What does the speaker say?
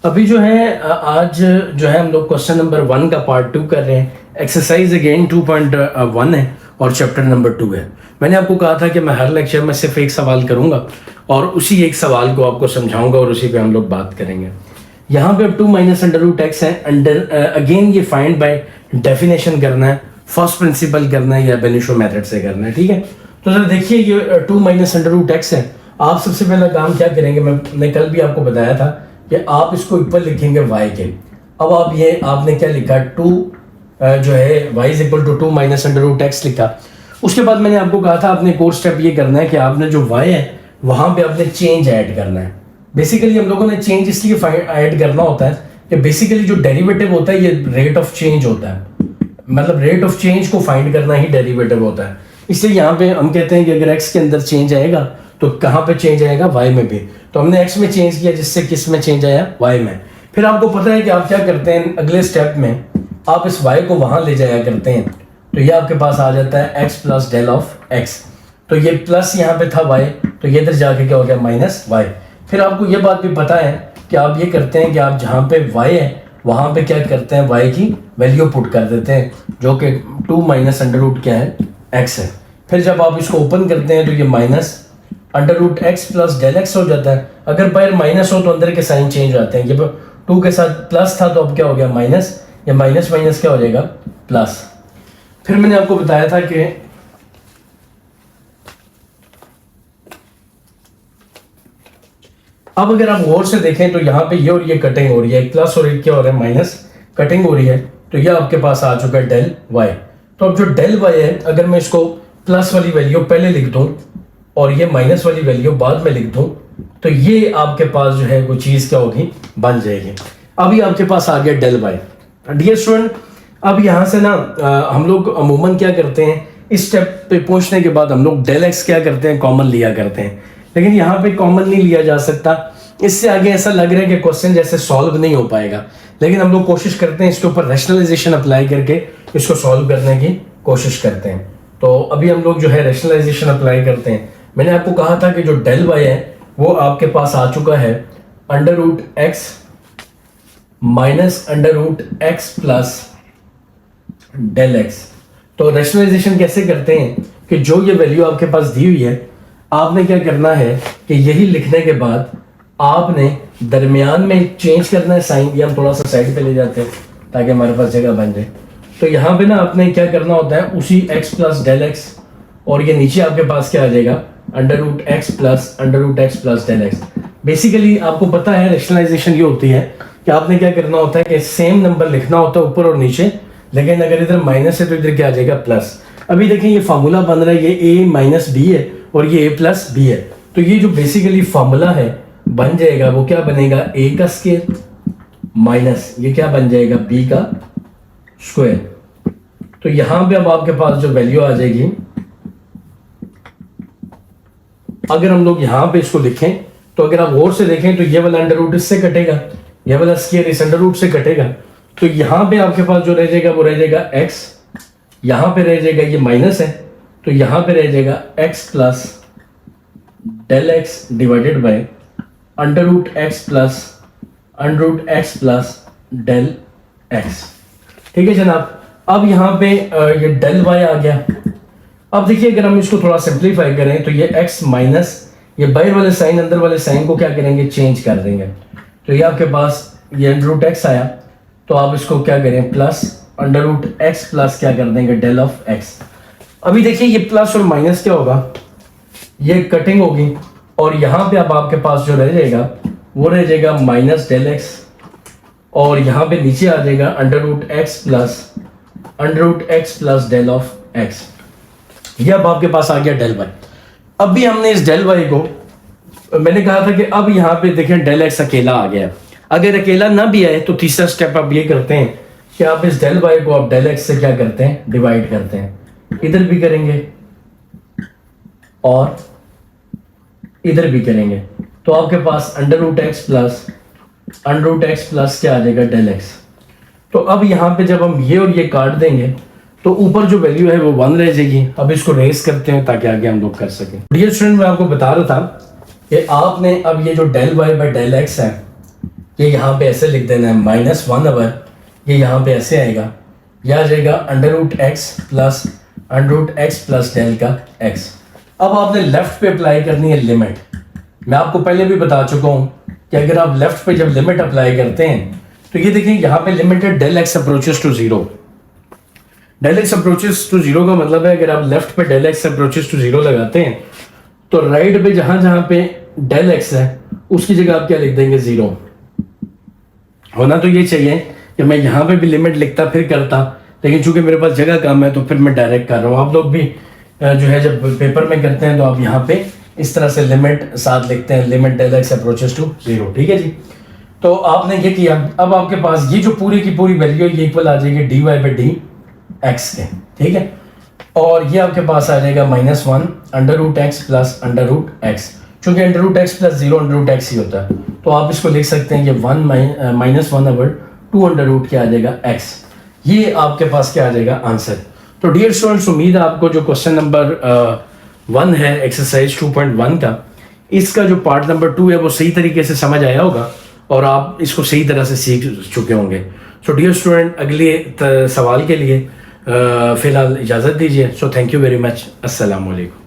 अभी जो है आज जो है हम लोग क्वेश्चन नंबर 1 का पार्ट 2 कर रहे हैं। एक्सरसाइज अगेन 2.1 है और चैप्टर नंबर 2 है। मैंने आपको कहा था कि मैं हर लेक्चर में सिर्फ एक सवाल करूंगा और उसी एक सवाल को आपको समझाऊंगा और उसी पे हम लोग बात करेंगे। यहाँ पे 2 माइनस अंडर रूट एक्स है। अगेन ये फाइंड बाय डेफिनेशन करना है, फर्स्ट प्रिंसिपल करना है या बेनिशो मेथड से करना है। ठीक है, तो सर देखिए ये 2 माइनस अंडर रूट एक्स है। आप सबसे पहला काम क्या करेंगे, मैंने कल भी आपको बताया था कि आप इसको ऊपर लिखेंगे y के। अब आप ये आपने क्या लिखा, 2 जो है y is equal to 2 minus under root x लिखा। उसके बाद मैंने आपको कहा था आपने कोर्स स्टेप ये करना है कि आपने जो y है वहां पे आपने चेंज ऐड करना है। बेसिकली हम लोगों ने चेंज इसलिए ऐड करना होता है कि बेसिकली जो डेरिवेटिव होता है ये रेट ऑफ चेंज होता है, मतलब रेट ऑफ चेंज को फाइंड करना ही डेरिवेटिव होता है। इसलिए यहाँ पे हम कहते हैं कि अगर x के अंदर चेंज आएगा तो कहाँ पे चेंज आएगा, y में भी। तो हमने x में चेंज किया जिससे किस में चेंज आया, y में। फिर आपको पता है कि आप क्या करते हैं, अगले स्टेप में आप इस y को वहां ले जाया करते हैं। तो ये आपके पास आ जाता है x plus del of x। तो ये प्लस यहाँ पे था y, तो ये इधर जाके क्या हो गया, माइनस y। फिर आपको ये बात भी पता है कि आप ये करते हैं कि आप जहाँ पे y है वहां पे क्या करते हैं, y की वैल्यू पुट कर देते हैं जो कि 2 माइनस अंडर रूट क्या है, x है। फिर जब आप इसको ओपन करते हैं तो ये minus under root x plus del x हो जाता है। अगर बाहर माइनस हो तो अंदर के साइन चेंज हो जाते हैं। ये 2 के साथ प्लस था तो अब क्या हो गया, माइनस। या माइनस माइनस क्या हो जाएगा, प्लस। फिर मैंने आपको बताया था कि अब अगर आप गौर से देखें तो यहाँ पे ये और ये कटिंग हो रही है, एक प्लस और एक क्या हो रहा है, माइनस कटिंग हो रही है। तो ये आपके पास आ चुका है डेल वाई। तो अब जो डेल वाई है, अगर मैं इसको प्लस वाली वैल्यू पहले लिख दूं और ये माइनस वाली वैल्यू बाद में लिख दूं तो ये आपके पास जो है वो चीज क्या होगी, बन जाएगी। अभी आपके पास आ गया डेल वाई। डियर स्टूडेंट, अब यहां से ना हम लोग अमूमन क्या करते हैं, इस स्टेप पे पहुंचने के बाद हम लोग डेल एक्स क्या करते हैं, कॉमन लिया करते हैं। लेकिन यहाँ पे कॉमन नहीं लिया जा सकता। इससे आगे ऐसा लग रहा है कि क्वेश्चन जैसे सॉल्व नहीं हो पाएगा। लेकिन हम लोग कोशिश करते हैं इसके ऊपर रैशनलाइजेशन अप्लाई करके इसको सॉल्व करने की कोशिश करते हैं। तो अभी हम लोग जो है रैशनलाइजेशन अप्लाई करते हैं। मैंने आपको कहा था कि जो डेल वाई है वो आपके पास आ चुका है under root x minus under root x plus del x. तो रैशनलाइजेशन कैसे करते हैं कि जो ये वैल्यू आपके पास दी हुई है, आपने क्या करना है कि यही लिखने के बाद आपने दरमियान में चेंज करना है साइन। ये हम थोड़ा सा साइड पे ले जाते हैं ताकि हमारे पास जगह बन जाए। तो यहाँ पे ना आपने क्या करना होता है, उसी x प्लस डेल एक्स और ये नीचे आपके पास क्या आ जाएगा, under root x plus del x. Basically आपको पता है रैशनलाइजेशन ये होती है कि आपने क्या करना होता है कि सेम नंबर लिखना होता है ऊपर और नीचे, लेकिन अगर इधर माइनस है तो इधर क्या आ जाएगा, प्लस। अभी देखें ये फार्मूला बन रहा है, ये a माइनस बी है और ये a प्लस बी है। तो ये जो बेसिकली फार्मूला है बन जाएगा, वो क्या बनेगा, a का स्क्वायर माइनस ये क्या बन जाएगा, b का स्क्वायर। तो यहां पे अब आपके पास जो वैल्यू आ जाएगी, अगर हम लोग यहां पे इसको लिखें तो अगर आप गौर से देखें तो ये वाला अंडर रूट इससे कटेगा, ये वाला स्क्वायर इस अंडर रूट से कटेगा। तो यहां पे आपके पास जो रह जाएगा वो रह जाएगा x, यहां पे रह जाएगा ये माइनस है तो यहां पे रह जाएगा x plus del x divided by under root x plus del x. ठीक है जनाब। अब यहाँ पे ये डेल वाई आ गया। अब देखिए अगर हम इसको थोड़ा सिंप्लीफाई करें तो ये x माइनस ये बाहर वाले साइन अंदर वाले साइन को क्या करेंगे, चेंज कर देंगे। तो ये आपके पास ये अंडर रूट एक्स आया तो आप इसको क्या करें, plus under root x plus क्या कर देंगे, डेल ऑफ एक्स। अभी देखिए ये प्लस और माइनस क्या होगा, ये कटिंग होगी और यहाँ पे अब आपके पास जो रह जाएगा वो रह जाएगा माइनस डेल एक्स और यहाँ पे नीचे आ जाएगा under root x plus del of x. ये अब आपके पास आ गया डेल वाई। अब भी हमने इस डेल वाई को, मैंने कहा था कि अब यहाँ पे देखें डेल एक्स अकेला आ गया। अगर अकेला ना भी आए तो तीसरा स्टेप आप ये करते हैं कि आप इस डेल वाई को आप डेल एक्स से क्या करते हैं, डिवाइड करते हैं। इधर भी करेंगे और इधर भी करेंगे तो आपके पास अंडर रूट एक्स प्लस क्या आ जाएगा, डेल एक्स। तो अब यहाँ पे जब हम ये और ये काट देंगे तो ऊपर जो वैल्यू है वो 1 रह जाएगी। अब इसको रेस करते हैं ताकि आगे हम लोग कर सकें। डियर स्टूडेंट, मैं आपको बता रहा था कि आपने अब ये जो del y by del x है ये यहाँ पे ऐसे लिख देना है -1/, ये यहाँ पे ऐसे आएगा, यह आ जाएगा √x प्लस डेल का x। अब आपने लेफ्ट पे अप्लाई करनी है लिमिट। मैं आपको पहले भी बता चुका हूँ कि अगर आप लेफ्ट पे जब लिमिट अप्लाई करते हैं तो ये देखिए यहाँ पे लिमिट है del x approaches to 0। del x approaches to 0 का मतलब है अगर आप लेफ्ट पे del x अप्रोचेस टू 0 लगाते हैं तो राइट पे जहां जहां पे del x है उसकी जगह आप क्या लिख देंगे 0। होना तो ये चाहिए कि मैं यहाँ पे भी लिमिट लिखता फिर करता, लेकिन चूंकि मेरे पास जगह कम है तो फिर मैं डायरेक्ट कर रहा हूँ। आप लोग भी जो है जब पेपर में करते हैं तो आप यहाँ पे इस तरह से लिमिट साथ लिखते हैं, limit del x approaches to 0। ठीक है जी, तो आपने ये किया। अब आपके पास ये जो पूरी की पूरी वैल्यू ये इक्वल आ जाएगी dy/dx के। ठीक है, और ये आपके पास आ जाएगा -1 √x प्लस √x। चूंकि √x प्लस 0 √x ही होता है तो आप इसको लिख सकते हैं कि 1 - 1/2 क्या आ जाएगा x। ये आपके पास क्या आ जाएगा आंसर। तो डियर स्टूडेंट्स, उम्मीद है आपको जो क्वेश्चन नंबर 1 है एक्सरसाइज 2.1 का, इसका जो पार्ट नंबर 2 है वो सही तरीके से समझ आया होगा और आप इसको सही तरह से सीख चुके होंगे। सो डियर स्टूडेंट, अगले सवाल के लिए फिलहाल इजाज़त दीजिए। So thank you very much. अस्सलाम वालेकुम।